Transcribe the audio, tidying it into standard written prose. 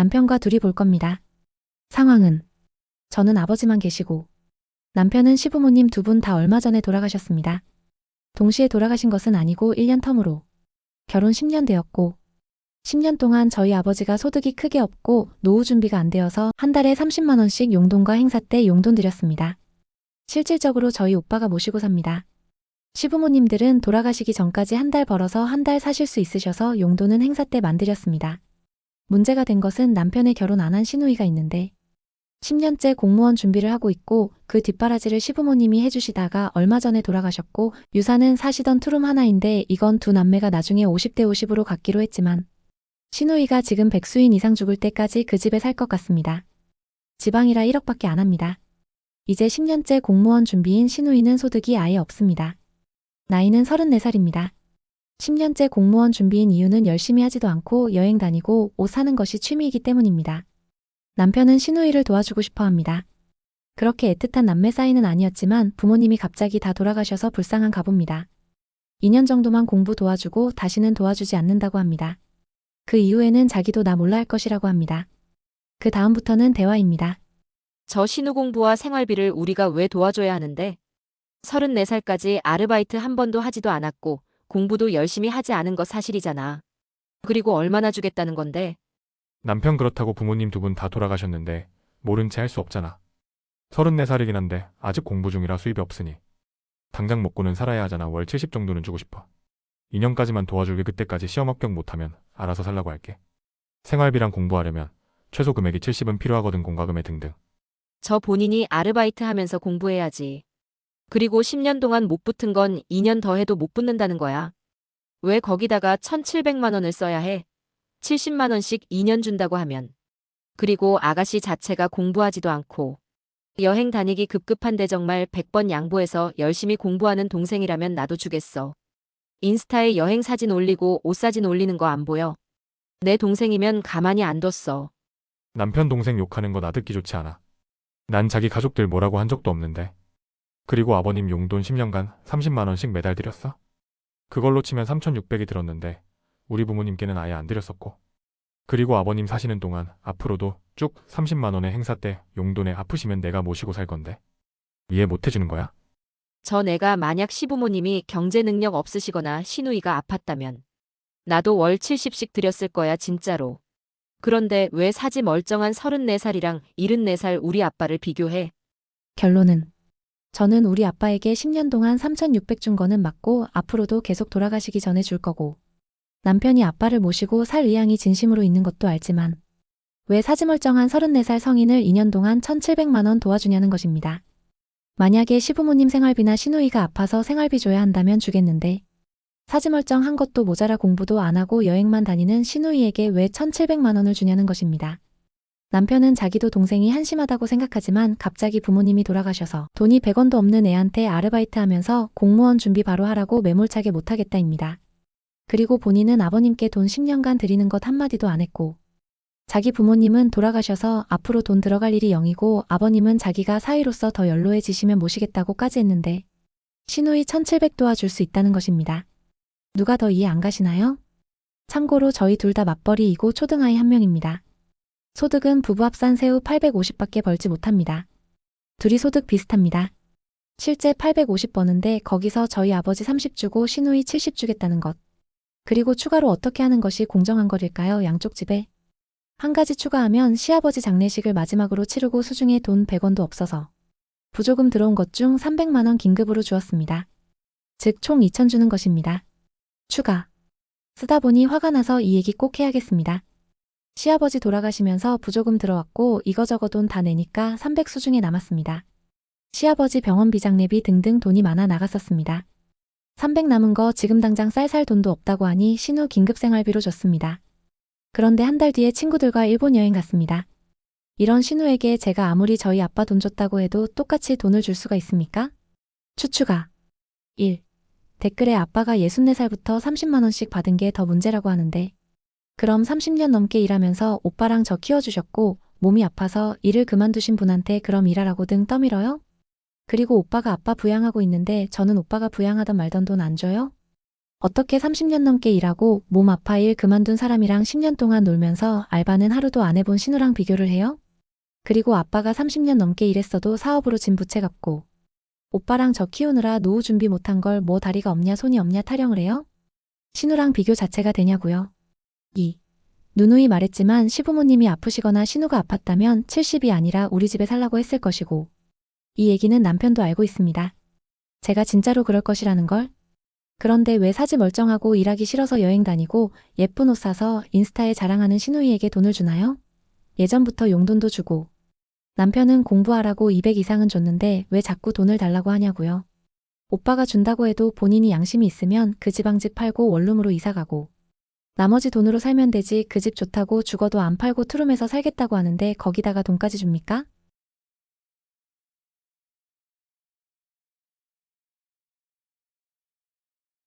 남편과 둘이 볼 겁니다. 상황은 저는 아버지만 계시고 남편은 시부모님 두 분 다 얼마 전에 돌아가셨습니다. 동시에 돌아가신 것은 아니고 1년 텀으로 결혼 10년 되었고 10년 동안 저희 아버지가 소득이 크게 없고 노후 준비가 안 되어서 한 달에 30만 원씩 용돈과 행사 때 용돈 드렸습니다. 실질적으로 저희 오빠가 모시고 삽니다. 시부모님들은 돌아가시기 전까지 한 달 벌어서 한 달 사실 수 있으셔서 용돈은 행사 때 만들였습니다. 문제가 된 것은 남편의 결혼 안 한 시누이가 있는데 10년째 공무원 준비를 하고 있고 그 뒷바라지를 시부모님이 해주시다가 얼마 전에 돌아가셨고 유산은 사시던 투룸 하나인데 이건 두 남매가 나중에 50대 50으로 갖기로 했지만 시누이가 지금 백수인 이상 죽을 때까지 그 집에 살 것 같습니다. 지방이라 1억밖에 안 합니다. 이제 10년째 공무원 준비인 시누이는 소득이 아예 없습니다. 나이는 34살입니다. 10년째 공무원 준비인 이유는 열심히 하지도 않고 여행 다니고 옷 사는 것이 취미이기 때문입니다. 남편은 시누이를 도와주고 싶어 합니다. 그렇게 애틋한 남매 사이는 아니었지만 부모님이 갑자기 다 돌아가셔서 불쌍한 가봅니다. 2년 정도만 공부 도와주고 다시는 도와주지 않는다고 합니다. 그 이후에는 자기도 나 몰라 할 것이라고 합니다. 그 다음부터는 대화입니다. 저 신우공부와 생활비를 우리가 왜 도와줘야 하는데? 34살까지 아르바이트 한 번도 하지도 않았고 공부도 열심히 하지 않은 거 사실이잖아. 그리고 얼마나 주겠다는 건데? 남편 그렇다고 부모님 두 분 다 돌아가셨는데 모른 채 할 수 없잖아. 34살이긴 한데 아직 공부 중이라 수입이 없으니 당장 먹고는 살아야 하잖아. 월 70 정도는 주고 싶어. 2년까지만 도와줄게. 그때까지 시험 합격 못하면 알아서 살라고 할게. 생활비랑 공부하려면 최소 금액이 70은 필요하거든. 공과금에 등등. 저 본인이 아르바이트 하면서 공부해야지. 그리고 10년 동안 못 붙은 건 2년 더 해도 못 붙는다는 거야. 왜 거기다가 1,700만 원을 써야 해? 70만 원씩 2년 준다고 하면. 그리고 아가씨 자체가 공부하지도 않고 여행 다니기 급급한데 정말 100번 양보해서 열심히 공부하는 동생이라면 나도 주겠어. 인스타에 여행 사진 올리고 옷 사진 올리는 거 안 보여? 내 동생이면 가만히 안 뒀어. 남편 동생 욕하는 거 나 듣기 좋지 않아. 난 자기 가족들 뭐라고 한 적도 없는데. 그리고 아버님 용돈 10년간 30만 원씩 매달 드렸어? 그걸로 치면 3,600이 들었는데 우리 부모님께는 아예 안 드렸었고. 그리고 아버님 사시는 동안 앞으로도 쭉 30만 원의 행사 때 용돈에 아프시면 내가 모시고 살 건데. 이해 못 해주는 거야? 저 내가 만약 시부모님이 경제 능력 없으시거나 시누이가 아팠다면 나도 월 70씩 드렸을 거야 진짜로. 그런데 왜 사지 멀쩡한 34살이랑 74살 우리 아빠를 비교해? 결론은 저는 우리 아빠에게 10년 동안 3,600 준 거는 맞고 앞으로도 계속 돌아가시기 전에 줄 거고 남편이 아빠를 모시고 살 의향이 진심으로 있는 것도 알지만 왜 사지멀쩡한 34살 성인을 2년 동안 1,700만 원 도와주냐는 것입니다. 만약에 시부모님 생활비나 시누이가 아파서 생활비 줘야 한다면 주겠는데 사지멀쩡한 것도 모자라 공부도 안 하고 여행만 다니는 시누이에게 왜 1,700만 원을 주냐는 것입니다. 남편은 자기도 동생이 한심하다고 생각하지만 갑자기 부모님이 돌아가셔서 돈이 100원도 없는 애한테 아르바이트 하면서 공무원 준비 바로 하라고 매몰차게 못하겠다입니다. 그리고 본인은 아버님께 돈 10년간 드리는 것 한마디도 안 했고 자기 부모님은 돌아가셔서 앞으로 돈 들어갈 일이 0이고 아버님은 자기가 사위로서 더 연로해지시면 모시겠다고까지 했는데 시누이 1,700 도와줄 수 있다는 것입니다. 누가 더 이해 안 가시나요? 참고로 저희 둘 다 맞벌이이고 초등아이 1명입니다. 소득은 부부 합산 세후 850밖에 벌지 못합니다. 둘이 소득 비슷합니다. 실제 850 버는데 거기서 저희 아버지 30 주고 시누이 70 주겠다는 것. 그리고 추가로 어떻게 하는 것이 공정한 거릴까요? 양쪽 집에. 한 가지 추가하면 시아버지 장례식을 마지막으로 치르고 수중에 돈 100원도 없어서 부조금 들어온 것 중 300만 원 긴급으로 주었습니다. 즉 총 2,000 주는 것입니다. 추가. 쓰다 보니 화가 나서 이 얘기 꼭 해야겠습니다. 시아버지 돌아가시면서 부조금 들어왔고 이거저거 돈 다 내니까 300 수중에 남았습니다. 시아버지 병원비 장례비 등등 돈이 많아 나갔었습니다. 300 남은 거 지금 당장 쌀 돈도 없다고 하니 신우 긴급 생활비로 줬습니다. 그런데 한 달 뒤에 친구들과 일본 여행 갔습니다. 이런 신우에게 제가 아무리 저희 아빠 돈 줬다고 해도 똑같이 돈을 줄 수가 있습니까? 추추가 1. 댓글에 아빠가 64살부터 30만 원씩 받은 게 더 문제라고 하는데 그럼 30년 넘게 일하면서 오빠랑 저 키워주셨고 몸이 아파서 일을 그만두신 분한테 그럼 일하라고 등 떠밀어요? 그리고 오빠가 아빠 부양하고 있는데 저는 오빠가 부양하던 말던 돈 안 줘요? 어떻게 30년 넘게 일하고 몸 아파 일 그만둔 사람이랑 10년 동안 놀면서 알바는 하루도 안 해본 신우랑 비교를 해요? 그리고 아빠가 30년 넘게 일했어도 사업으로 진 부채 갚고 오빠랑 저 키우느라 노후 준비 못한 걸 뭐 다리가 없냐 손이 없냐 타령을 해요? 신우랑 비교 자체가 되냐고요. 2. 누누이 말했지만 시부모님이 아프시거나 신우가 아팠다면 70이 아니라 우리 집에 살라고 했을 것이고 이 얘기는 남편도 알고 있습니다. 제가 진짜로 그럴 것이라는 걸. 그런데 왜 사지 멀쩡하고 일하기 싫어서 여행 다니고 예쁜 옷 사서 인스타에 자랑하는 신우이에게 돈을 주나요? 예전부터 용돈도 주고 남편은 공부하라고 200 이상은 줬는데 왜 자꾸 돈을 달라고 하냐고요. 오빠가 준다고 해도 본인이 양심이 있으면 그 지방집 팔고 원룸으로 이사가고 나머지 돈으로 살면 되지 그 집 좋다고 죽어도 안 팔고 투룸에서 살겠다고 하는데 거기다가 돈까지 줍니까?